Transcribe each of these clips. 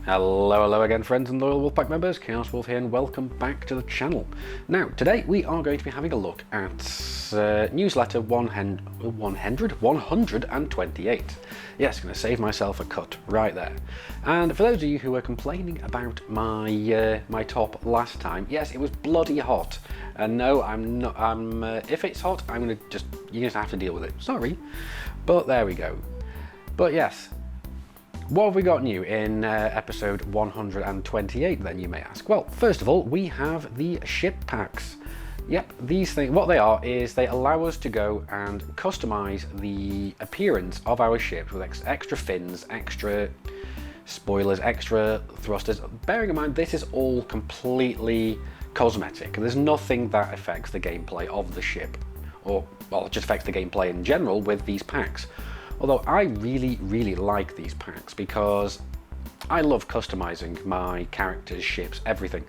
Hello again, friends and loyal Wolfpack members. Chaos Wolf here, and welcome back to the channel. Now, today we are going to be having a look at newsletter 128. Yes, going to save myself a cut right there. And for those of you who were complaining about my my top last time, yes, it was bloody hot. And no, I'm not. If it's hot, I'm going to you just have to deal with it. Sorry, but there we go. But yes. What have we got new in episode 128 then, you may ask? Well, first of all, we have the ship packs. Yep, these things, what they are is they allow us to go and customize the appearance of our ships with extra fins, extra spoilers, extra thrusters. Bearing in mind, this is all completely cosmetic. There's nothing that affects the gameplay of the ship, or, well, it just affects the gameplay in general with these packs. Although I really like these packs because I love customizing my characters, ships, everything.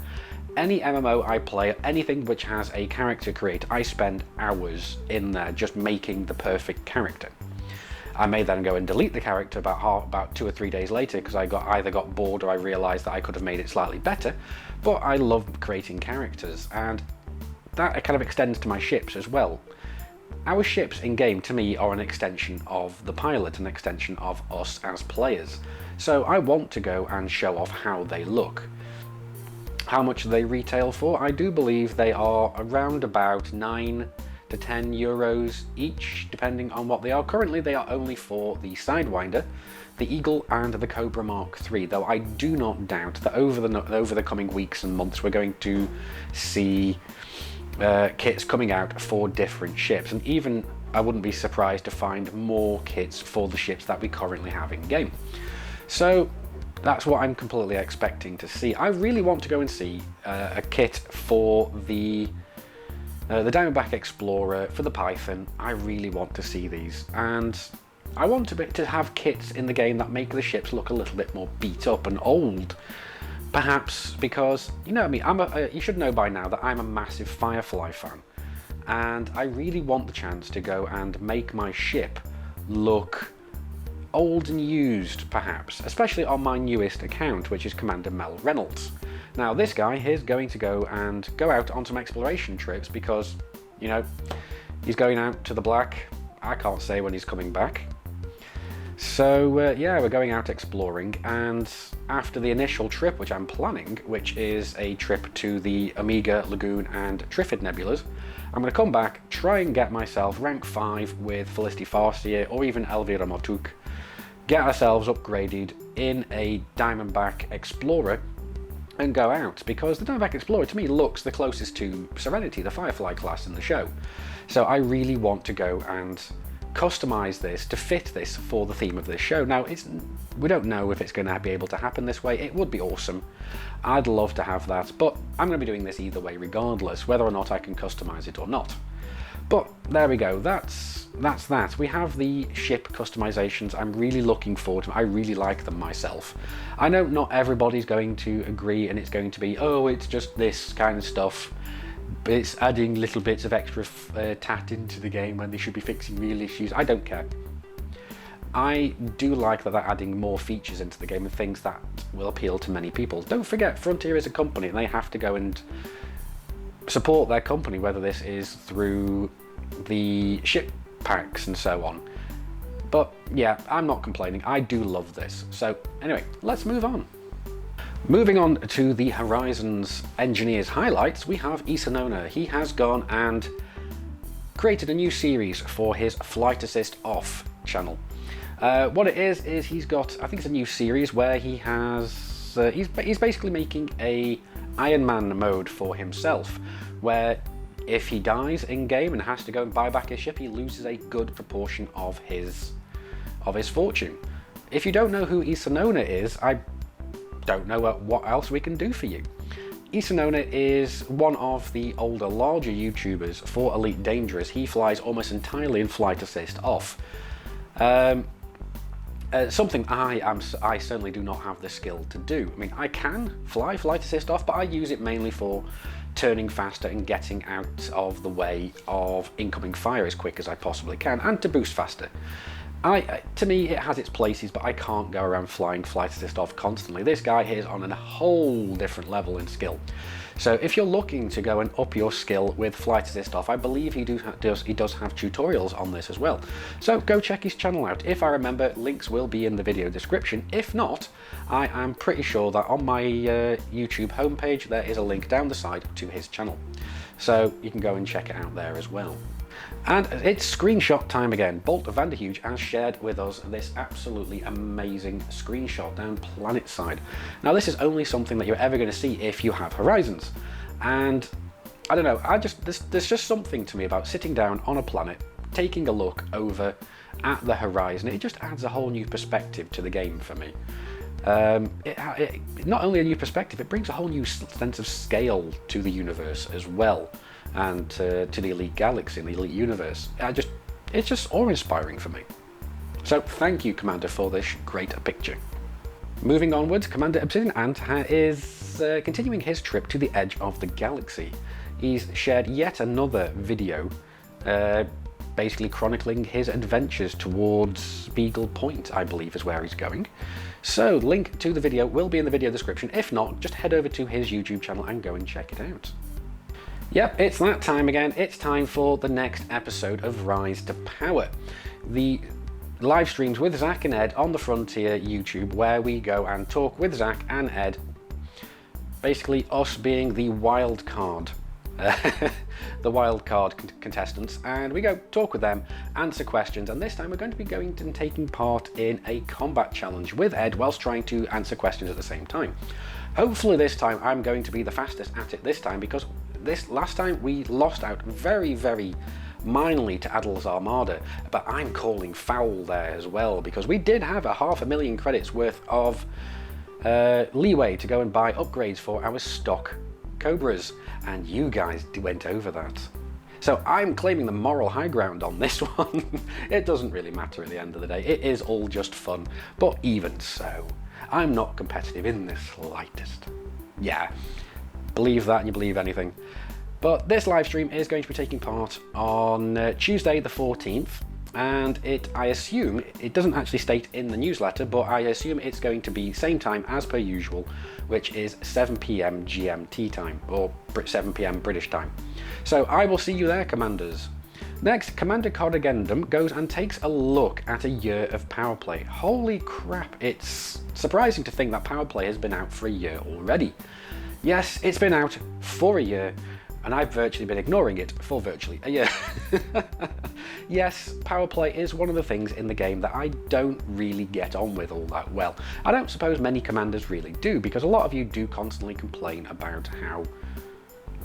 Any MMO I play, anything which has a character creator, I spend hours in there just making the perfect character. I may then go and delete the character about 2 or 3 days later because I either got bored or I realized that I could have made it slightly better. But I love creating characters, and that kind of extends to my ships as well. Our ships in-game, to me, are an extension of the pilot, an extension of us as players. So I want to go and show off how they look. How much they retail for? I do believe they are around about 9 to 10 euros each, depending on what they are. Currently, they are only for the Sidewinder, the Eagle, and the Cobra Mark III, though I do not doubt that over the coming weeks and months, we're going to see kits coming out for different ships, and even I wouldn't be surprised to find more kits for the ships that we currently have in game. So that's what I'm completely expecting to see. I really want to go and see a kit for the Diamondback Explorer, for the Python. I really want to see these, and I want to have kits in the game that make the ships look a little bit more beat up and old. Perhaps because, you know what I mean, you should know by now that I'm a massive Firefly fan, and I really want the chance to go and make my ship look old and used, perhaps, especially on my newest account, which is Commander Mel Reynolds. Now, this guy is going to go out on some exploration trips because, you know, he's going out to the black. I can't say when he's coming back. So yeah, we're going out exploring, and after the initial trip, which I'm planning, which is a trip to the Omega, Lagoon, and Trifid nebulas, I'm going to come back, try and get myself rank 5 with Felicity Farseer or even Elvira Motuk, get ourselves upgraded in a Diamondback Explorer, and go out, because the Diamondback Explorer to me looks the closest to Serenity, the Firefly class in the show. So I really want to go and customize this to fit this for the theme of this show. Now, we don't know if it's going to be able to happen this way. It would be awesome. I'd love to have that, but I'm going to be doing this either way regardless, whether or not I can customize it or not. But there we go. That's that. We have the ship customizations. I'm really looking forward to them. I really like them myself. I know not everybody's going to agree, and it's going to be, oh, it's just this kind of stuff. But it's adding little bits of extra tat into the game when they should be fixing real issues. I don't care. I do like that they're adding more features into the game and things that will appeal to many people. Don't forget, Frontier is a company, and they have to go and support their company, whether this is through the ship packs and so on. But yeah, I'm not complaining. I do love this. So anyway, let's move on. Moving on to the Horizons Engineers highlights, we have Isanona. He has gone and created a new series for his Flight Assist Off channel. What it is he's got, I think it's a new series where he has, he's basically making a Iron Man mode for himself, where if he dies in game and has to go and buy back his ship, he loses a good proportion of his fortune. If you don't know who Isanona is, I don't know what else we can do for you. Isanona is one of the older, larger YouTubers for Elite Dangerous. He flies almost entirely in Flight Assist Off. Something I certainly do not have the skill to do. I mean, I can fly Flight Assist Off, but I use it mainly for turning faster and getting out of the way of incoming fire as quick as I possibly can, and to boost faster. To me, it has its places, but I can't go around flying Flight Assist off constantly. This guy is on a whole different level in skill. So if you're looking to go and up your skill with Flight Assist off, I believe he does have tutorials on this as well. So go check his channel out. If I remember, links will be in the video description. If not, I am pretty sure that on my YouTube homepage there is a link down the side to his channel. So you can go and check it out there as well. And it's screenshot time again. Bolt Vanderhuge has shared with us this absolutely amazing screenshot down planet side. Now this is only something that you're ever going to see if you have Horizons. And I don't know, there's just something to me about sitting down on a planet, taking a look over at the horizon. It just adds a whole new perspective to the game for me. Not only a new perspective, it brings a whole new sense of scale to the universe as well, and to the Elite Galaxy and the Elite Universe. It's just awe-inspiring for me. So thank you, Commander, for this great picture. Moving onwards, Commander Obsidian Ant is continuing his trip to the edge of the galaxy. He's shared yet another video basically chronicling his adventures towards Beagle Point, I believe is where he's going. So link to the video will be in the video description. If not, just head over to his YouTube channel and go and check it out. Yep, it's that time again. It's time for the next episode of Rise to Power. The live streams with Zach and Ed on the Frontier YouTube, where we go and talk with Zach and Ed. Basically us being the wild card. The wild card contestants, and we go talk with them, answer questions, and this time we're going to be going and taking part in a combat challenge with Ed whilst trying to answer questions at the same time. Hopefully this time I'm going to be the fastest at it this time, because this last time we lost out very, very minorly to Adil's Armada, but I'm calling foul there as well, because we did have 500,000 credits worth of leeway to go and buy upgrades for our stock Cobras, and you guys went over that. So I'm claiming the moral high ground on this one. It doesn't really matter at the end of the day. It is all just fun, but even so, I'm not competitive in the slightest. Yeah, believe that and you believe anything. But this live stream is going to be taking part on Tuesday the 14th, and I assume, it doesn't actually state in the newsletter, but I assume it's going to be same time as per usual, which is 7 PM GMT time, or 7 PM British time. So I will see you there, Commanders. Next, Commander Corrigendum goes and takes a look at a year of Power Play. Holy crap, it's surprising to think that Power Play has been out for a year already. Yes, it's been out for a year, and I've virtually been ignoring it for virtually a year. Yes, Power Play is one of the things in the game that I don't really get on with all that well. I don't suppose many commanders really do, because a lot of you do constantly complain about how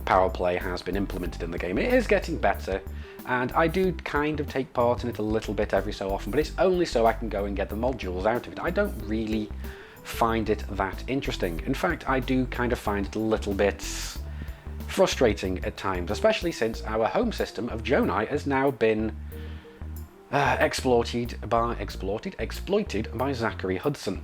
Power Play has been implemented in the game. It is getting better, and I do kind of take part in it a little bit every so often, but it's only so I can go and get the modules out of it. I don't really find it that interesting. In fact, I do kind of find it a little bit frustrating at times, especially since our home system of Jonai has now been exploited by Zachary Hudson.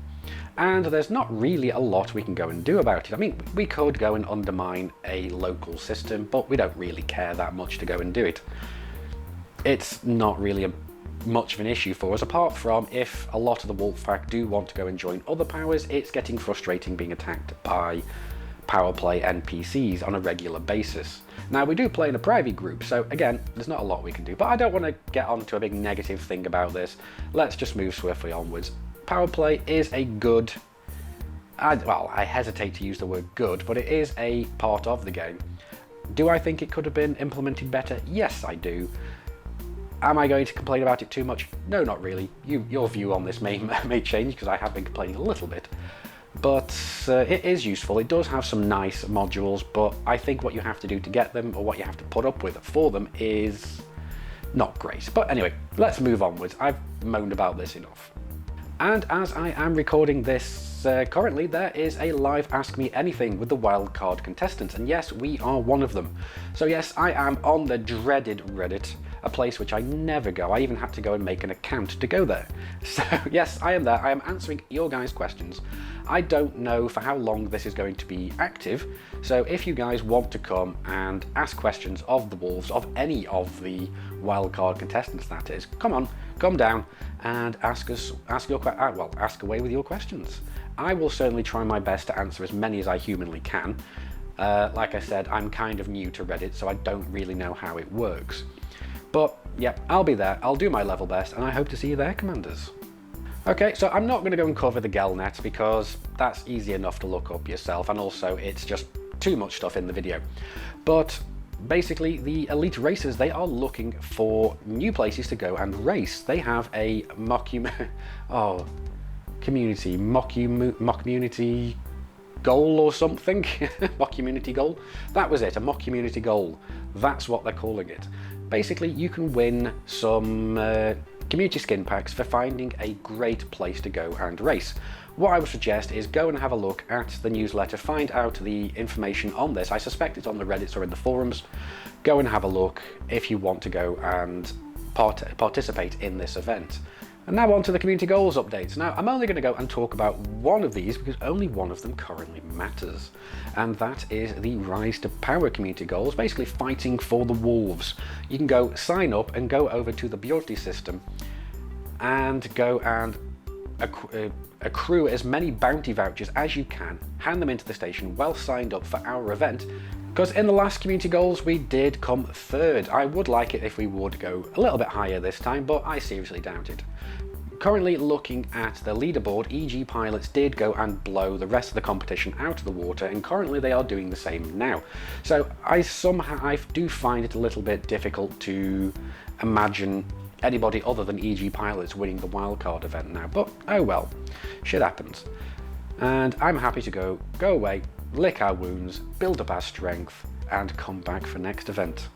And there's not really a lot we can go and do about it. I mean, we could go and undermine a local system, but we don't really care that much to go and do it. It's not really much of an issue for us, apart from if a lot of the Wolf Pack do want to go and join other powers, it's getting frustrating being attacked by Power Play NPCs on a regular basis. Now, we do play in a private group, so again, there's not a lot we can do, but I don't want to get onto a big negative thing about this. Let's just move swiftly onwards. Power Play is a good, well, I hesitate to use the word good, but it is a part of the game. Do I think it could have been implemented better? Yes, I do. Am I going to complain about it too much? No, not really. Your view on this may change, because I have been complaining a little bit. But it is useful. It does have some nice modules, but I think what you have to do to get them, or what you have to put up with for them, is not great. But anyway, let's move onwards. I've moaned about this enough. And as I am recording this currently, there is a live Ask Me Anything with the wildcard contestants, and yes, we are one of them. So yes, I am on the dreaded Reddit, a place which I never go. I even had to go and make an account to go there. So yes, I am there. I am answering your guys' questions. I don't know for how long this is going to be active, so if you guys want to come and ask questions of the Wolves, of any of the wildcard contestants that is, come on, come down and ask away with your questions. I will certainly try my best to answer as many as I humanly can. Like I said, I'm kind of new to Reddit, so I don't really know how it works. But yeah, I'll be there, I'll do my level best, and I hope to see you there, Commanders. Okay, so I'm not going to go and cover the Gelnet because that's easy enough to look up yourself, and also it's just too much stuff in the video. But basically, the elite racers, they are looking for new places to go and race. They have a mock-community goal or something. Mock community goal. That was it, a mock community goal. That's what they're calling it. Basically, you can win some community skin packs for finding a great place to go and race. What I would suggest is go and have a look at the newsletter, find out the information on this. I suspect it's on the Reddits or in the forums. Go and have a look if you want to go and participate in this event. And now on to the community goals updates. Now, I'm only going to go and talk about one of these because only one of them currently matters. And that is the Rise to Power community goals, basically fighting for the wolves. You can go sign up and go over to the Beauty system and go and accrue as many bounty vouchers as you can, hand them into the station well signed up for our event. Because in the last community goals, we did come third. I would like it if we would go a little bit higher this time, but I seriously doubt it. Currently looking at the leaderboard, EG Pilots did go and blow the rest of the competition out of the water, and currently they are doing the same now. So I do find it a little bit difficult to imagine anybody other than EG Pilots winning the wildcard event now, but oh well, shit happens. And I'm happy to go away, lick our wounds, build up our strength, and come back for next event.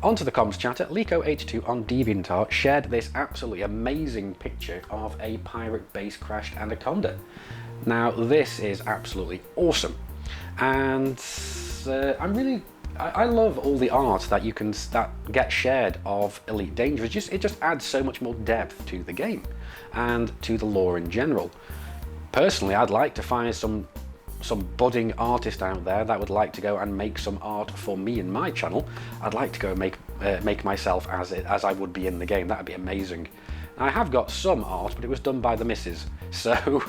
Onto the comms chatter, Lico82 on DeviantArt shared this absolutely amazing picture of a pirate base crashed Anaconda. Now this is absolutely awesome, and I love all the art that get shared of Elite Dangerous. It just adds so much more depth to the game and to the lore in general. Personally, I'd like to find some budding artist out there that would like to go and make some art for me and my channel. I'd like to go make myself as I would be in the game. That'd be amazing. I have got some art, but it was done by the missus, so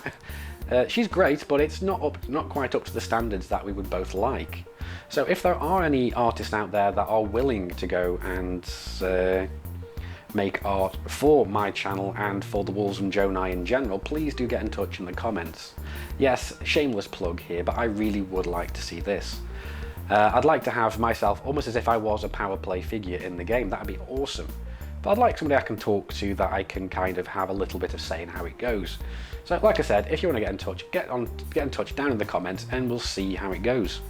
she's great, but it's not quite up to the standards that we would both like. So if there are any artists out there that are willing to go and make art for my channel and for the Wolves and Jonai in general, please do get in touch in the comments. Yes, shameless plug here, but I really would like to see this. I'd like to have myself almost as if I was a power play figure in the game. That'd be awesome. But I'd like somebody I can talk to that I can kind of have a little bit of say in how it goes. So like I said, if you want to get in touch, get in touch down in the comments and we'll see how it goes.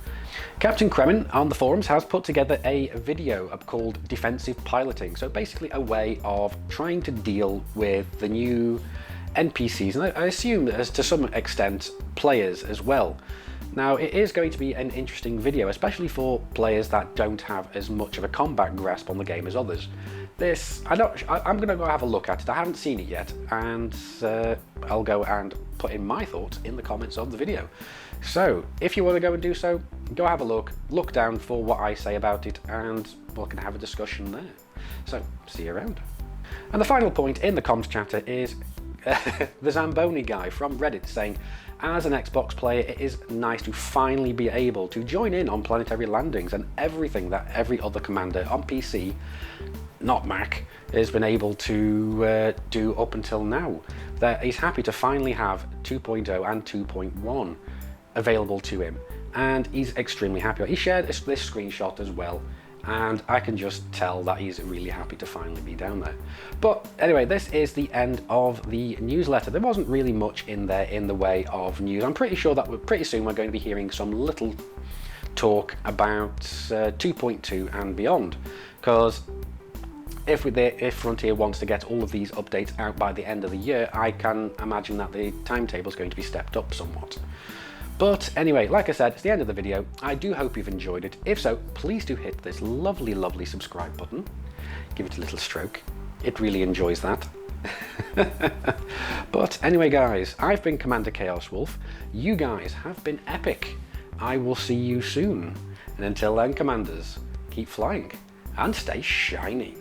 Captain Kremen on the forums has put together a video called Defensive Piloting, so basically a way of trying to deal with the new NPCs, and I assume as to some extent players as well. Now it is going to be an interesting video, especially for players that don't have as much of a combat grasp on the game as others. I'm going to go have a look at it. I haven't seen it yet, and I'll go and put in my thoughts in the comments of the video. So if you want to go and do so, go have a look down for what I say about it, and we can have a discussion there. So see you around. And the final point in the comms chatter is the Zamboni guy from Reddit saying, as an Xbox player, it is nice to finally be able to join in on planetary landings and everything that every other commander on PC, not Mac, has been able to do up until now. That he's happy to finally have 2.0 and 2.1 available to him, and he's extremely happy. He shared this screenshot as well, and I can just tell that he's really happy to finally be down there. But anyway, this is the end of the newsletter. There wasn't really much in there in the way of news. I'm pretty sure that pretty soon we're going to be hearing some little talk about 2.2 and beyond, because if Frontier wants to get all of these updates out by the end of the year, I can imagine that the timetable is going to be stepped up somewhat. But anyway, like I said, it's the end of the video. I do hope you've enjoyed it. If so, please do hit this lovely, lovely subscribe button. Give it a little stroke. It really enjoys that. But anyway, guys, I've been Commander Chaos Wolf. You guys have been epic. I will see you soon. And until then, Commanders, keep flying and stay shiny.